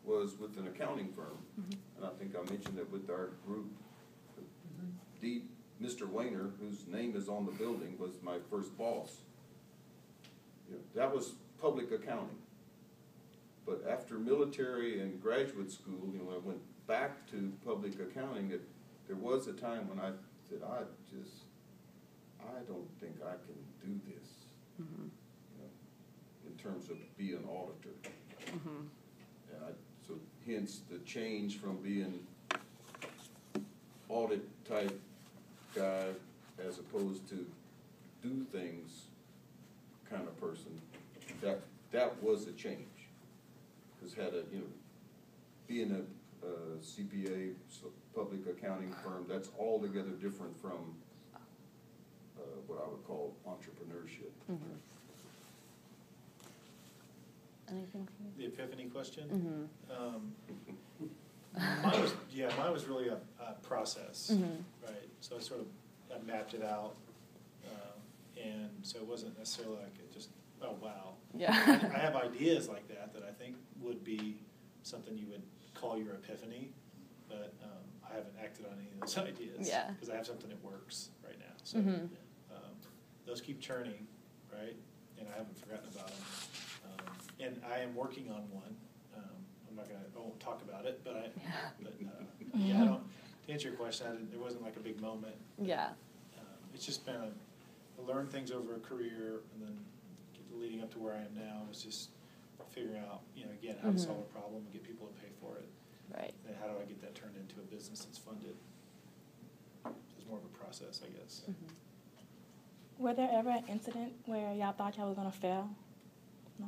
was with an accounting firm, and I think I mentioned it with our group. Mr. Wayner, whose name is on the building, was my first boss. You know, that was public accounting. But after military and graduate school, you know, I went back to public accounting. There was a time when I said, I don't think I can do this, you know, in terms of being an auditor. And so hence the change from being audit type guy as opposed to do things kind of person. That was a change. Because being a CPA, public accounting firm, that's altogether different from what I would call entrepreneurship. Anything from you? The epiphany question? Mine was really a process, right? So I mapped it out, and so it wasn't necessarily like it just, oh wow. Yeah. I have ideas like that I think would be something you would call your epiphany, but I haven't acted on any of those ideas. Yeah. Because I have something that works right now. So those keep churning, right? And I haven't forgotten about them. And I am working on one. I won't talk about it, but I don't. To answer your question, there wasn't like a big moment. Yeah. It's just been I learned things over a career, and then leading up to where I am now is just figuring out, again, how to solve a problem and get people to pay for it. Right. And how do I get that turned into a business that's funded? So it's more of a process, I guess. Were there ever an incident where y'all thought y'all was gonna fail? No.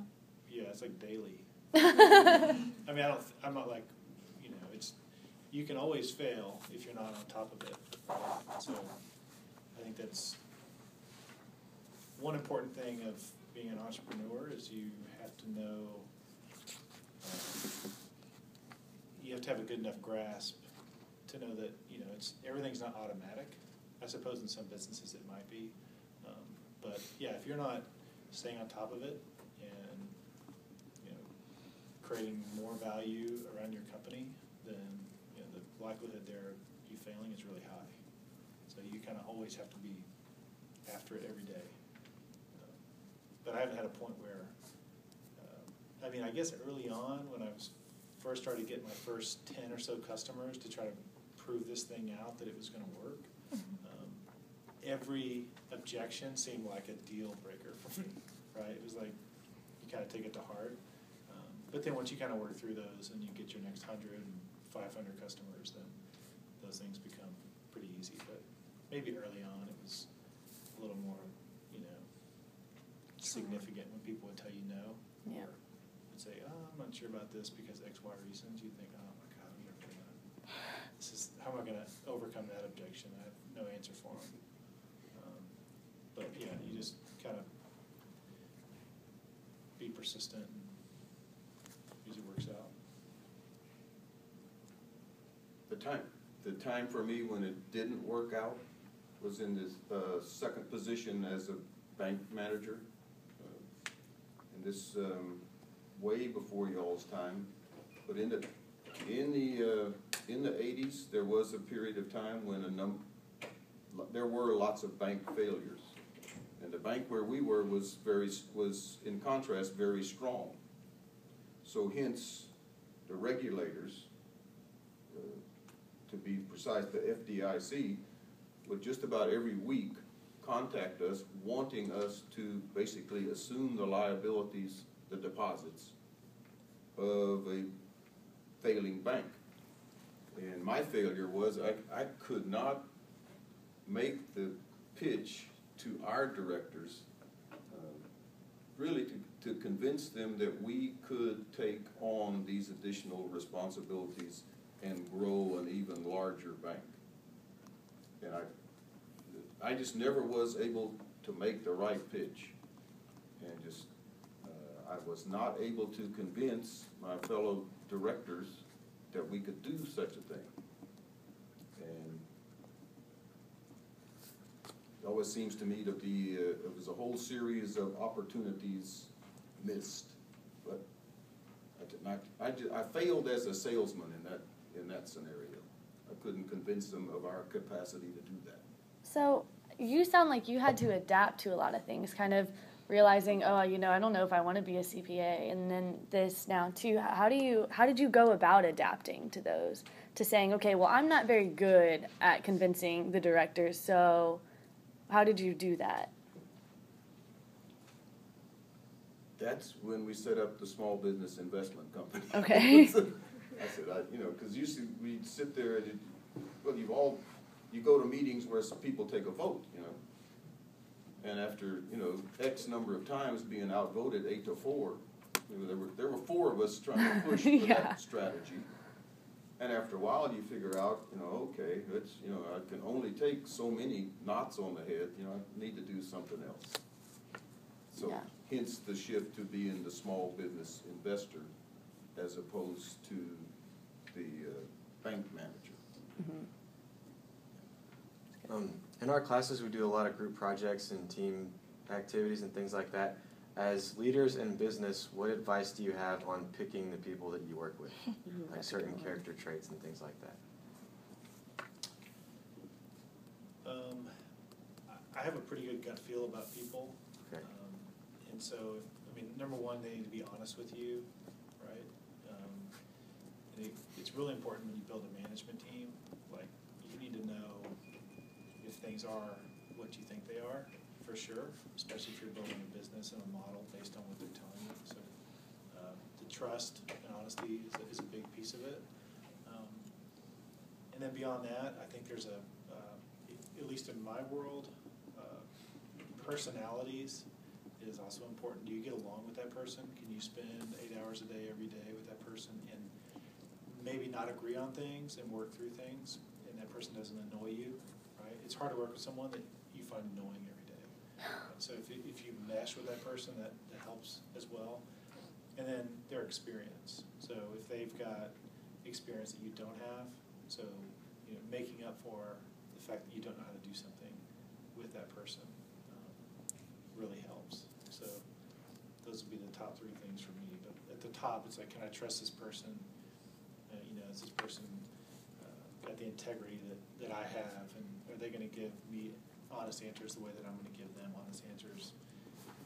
Yeah, it's like daily. I mean, I'm not like, you can always fail if you're not on top of it. So I think that's one important thing of being an entrepreneur is you have to know, you have to have a good enough grasp to know that, everything's not automatic. I suppose in some businesses it might be. But yeah, if you're not staying on top of it and, creating more value around your company, then the likelihood there of you failing is really high. So you kind of always have to be after it every day. But I haven't had a point where, I guess early on when I first started getting my first 10 or so customers to try to prove this thing out that it was going to work, every objection seemed like a deal breaker for me, right? It was like you kind of take it to heart. But then once you kind of work through those and you get your next 100 and 500 customers, then those things become pretty easy. But maybe early on it was a little more, significant when people would tell you no. Yeah. Or would say, oh, I'm not sure about this because X, Y reasons. You think, oh my God, I'm never gonna. How am I going to overcome that objection? I have no answer for them. But yeah, you just kind of be persistent. Usually works out. The time for me when it didn't work out was in this second position as a bank manager. And this way before y'all's time, but in the 80s there was a period of time when there were lots of bank failures, and the bank where we were was in contrast very strong. So hence, the regulators, to be precise, the FDIC, would just about every week contact us, wanting us to basically assume the liabilities, the deposits, of a failing bank. And my failure was I could not make the pitch to our directors, really to convince them that we could take on these additional responsibilities and grow an even larger bank. And I just never was able to make the right pitch, and just I was not able to convince my fellow directors that we could do such a thing. And it always seems to me to be it was a whole series of opportunities missed, but I liked it. And I failed as a salesman in that scenario. I couldn't convince them of our capacity to do that. So you sound like you had to adapt to a lot of things, kind of realizing, oh, I don't know if I want to be a CPA, and then this now too. How did you go about adapting to those? To saying, okay, well, I'm not very good at convincing the directors, so how did you do that? That's when we set up the small business investment company. Okay. I said, because usually we sit there and you go to meetings where people take a vote, and after X number of times being outvoted 8-4, there were 4 of us trying to push for that strategy, and after a while you figure out, okay, it's I can only take so many knots on the head, I need to do something else. So hence the shift to being the small business investor as opposed to the bank manager. Mm-hmm. In our classes, we do a lot of group projects and team activities and things like that. As leaders in business, what advice do you have on picking the people that you work with, like certain character traits and things like that? I have a pretty good gut feel about people. Okay. And so, number one, they need to be honest with you, right? It's really important when you build a management team, like, you need to know if things are what you think they are, for sure, especially if you're building a business and a model based on what they're telling you. So the trust and honesty is a big piece of it. And then beyond that, I think there's at least in my world, personalities is also important. Do you get along with that person? Can you spend 8 hours a day every day with that person and maybe not agree on things and work through things, and that person doesn't annoy you, right? It's hard to work with someone that you find annoying every day. So if you mesh with that person, that helps as well. And then their experience. So if they've got experience that you don't have, so making up for the fact that you don't know how to do something with that person really helps. So those would be the top 3 things for me. But at the top, it's like, can I trust this person? Is this person got the integrity that I have, and are they going to give me honest answers the way that I'm going to give them honest answers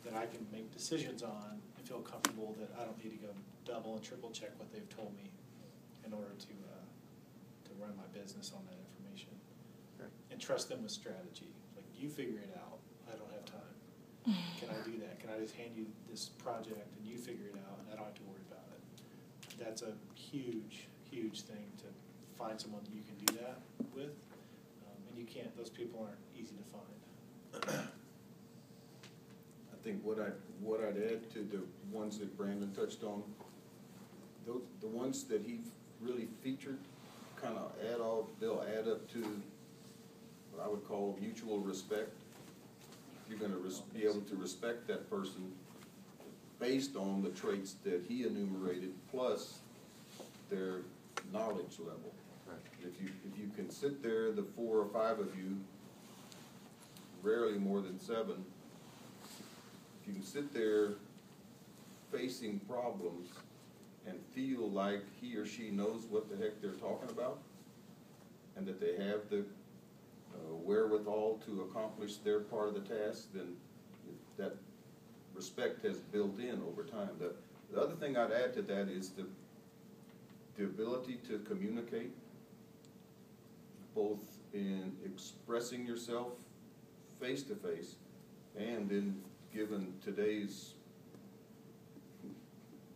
that I can make decisions on and feel comfortable that I don't need to go double and triple check what they've told me in order to run my business on that information. Okay. And trust them with strategy. Like, you figure it out. I don't have time. Can I do that? Can I just hand you this project and you figure it out and I don't have to worry about it? That's a huge, huge thing to find someone that you can do that with. And you can't, those people aren't easy to find. I think what I'd add to the ones that Branndon touched on, the ones that he really featured, they'll add up to what I would call mutual respect. You're going to be able to respect that person based on the traits that he enumerated, plus their knowledge level. Right. If you can sit there, the 4 or 5 of you, rarely more than 7, if you can sit there facing problems and feel like he or she knows what the heck they're talking about, and that they have the wherewithal to accomplish their part of the task, then that respect has built in over time. The other thing I'd add to that is the ability to communicate, both in expressing yourself face to face and in given today's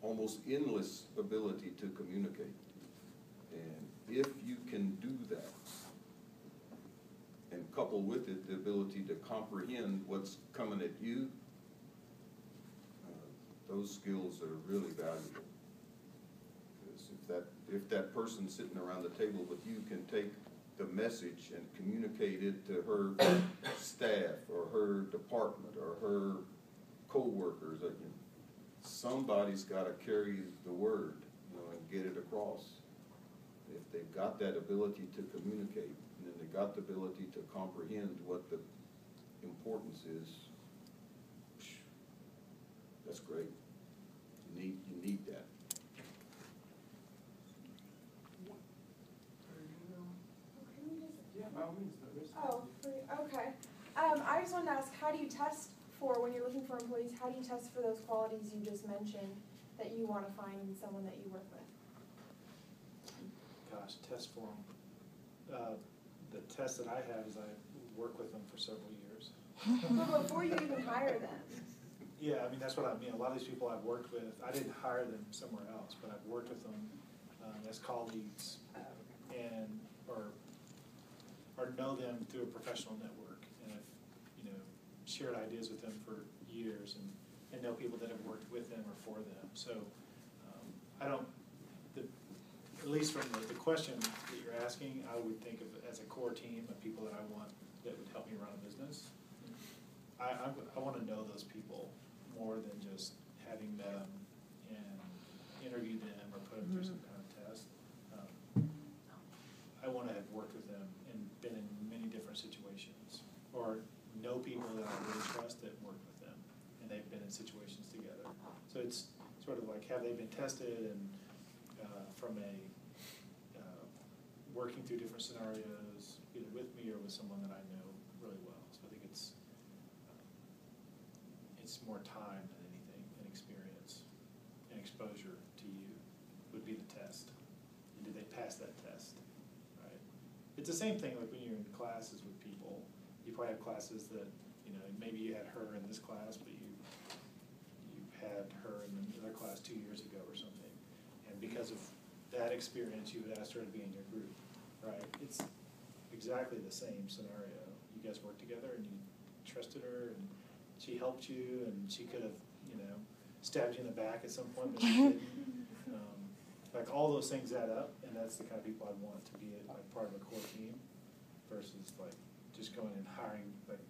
almost endless ability to communicate. And if you can do that, and couple with it the ability to comprehend what's coming at you, those skills are really valuable. Because if that person sitting around the table with you can take the message and communicate it to her staff or her department or her co-workers, somebody's got to carry the word, and get it across. If they've got that ability to communicate, and then they got the ability to comprehend what the importance is, that's great. You need that. all means, there is. Oh, okay. I just wanted to ask, how do you test for, when you're looking for employees, how do you test for those qualities you just mentioned that you want to find in someone that you work with? Gosh, test for them. The test that I have is I work with them for several years. Well, before you even hire them. Yeah, I mean, that's what I mean. A lot of these people I've worked with, I didn't hire them somewhere else, but I've worked with them as colleagues and or know them through a professional network, and have, you know, shared ideas with them for years, and know people that have worked with them or for them. So I don't, at least from the question that you're asking, I would think of it as a core team of people that I want that would help me run a business. I want to know those people more than just having met them and interviewed them or put them through some kind of test. I want to have worked with them and been in many different situations, or know people that I really trust that work with them, and they've been in situations together. So it's sort of like, have they been tested and from a working through different scenarios, either with me or with someone that I know really well. So I think it's more time than anything, and experience and exposure to you would be the test. And did they pass that test, right? It's the same thing like when you're in classes with people. You probably have classes that, you know, maybe you had her in this class, but you had her in another class 2 years ago or something. And because of that experience, you would ask her to be in your group, right? It's exactly the same scenario. You guys worked together and you trusted her, and she helped you, and she could have, you know, stabbed you in the back at some point, but she didn't. Like, all those things add up, and that's the kind of people I want to be like part of a core team, versus like just going and hiring, like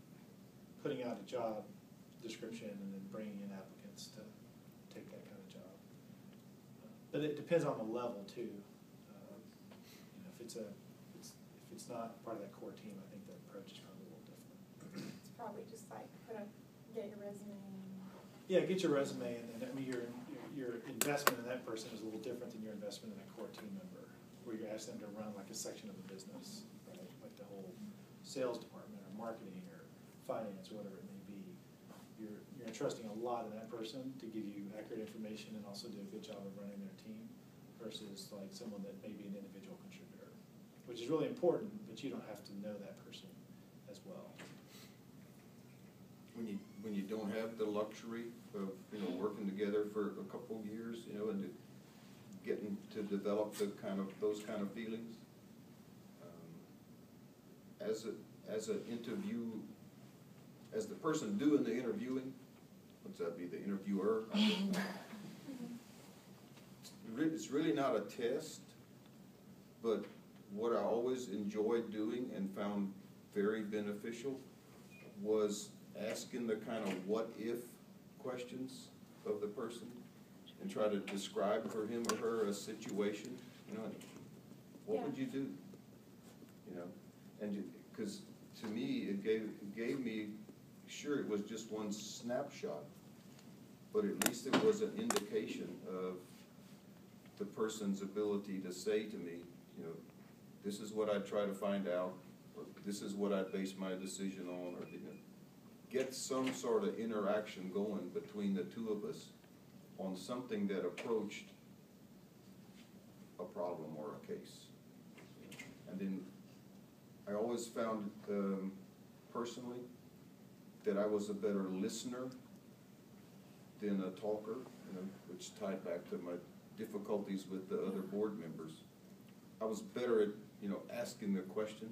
putting out a job description and then bringing in applicants to take that kind of job. But it depends on the level too. You know, if it's not part of that core team, I think the approach is probably a little different. It's probably just like get your resume. Yeah, get your resume, and then I mean your investment in that person is a little different than your investment in a core team member, where you're asking them to run like a section of the business, right? Like the whole sales department or marketing or finance or whatever it may be. You're entrusting a lot in that person to give you accurate information and also do a good job of running their team, versus like someone that may be an individual contributor, which is really important, but you don't have to know that person as well. When you don't have the luxury of, you know, working together for a couple of years, you know, and getting to develop those kind of feelings, as the person doing the interviewing, what's that be, the interviewer? It's really not a test, but what I always enjoyed doing and found very beneficial was asking the kind of what-if questions of the person, and try to describe for him or her a situation, you know, what would you do, you know, and because to me it gave me, sure, it was just one snapshot, but at least it was an indication of the person's ability to say to me, you know, this is what I try to find out, or this is what I base my decision on, or, you know, get some sort of interaction going between the two of us on something that approached a problem or a case. And then I always found personally that I was a better listener than a talker, you know, which tied back to my difficulties with the other board members. I was better at, you know, asking the question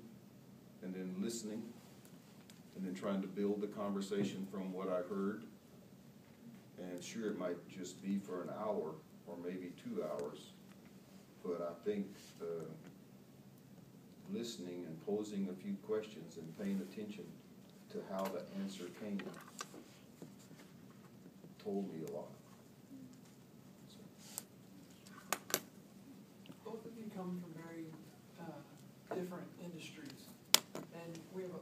and then listening, and then trying to build the conversation from what I heard. And sure, it might just be for an hour or maybe 2 hours, but I think listening and posing a few questions and paying attention to how the answer came told me a lot. So. Both of you come from very different industries, and we have a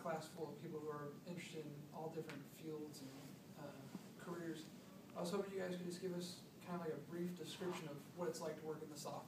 class full of people who are interested in all different fields and careers. I was hoping you guys could just give us kind of like a brief description of what it's like to work in this office.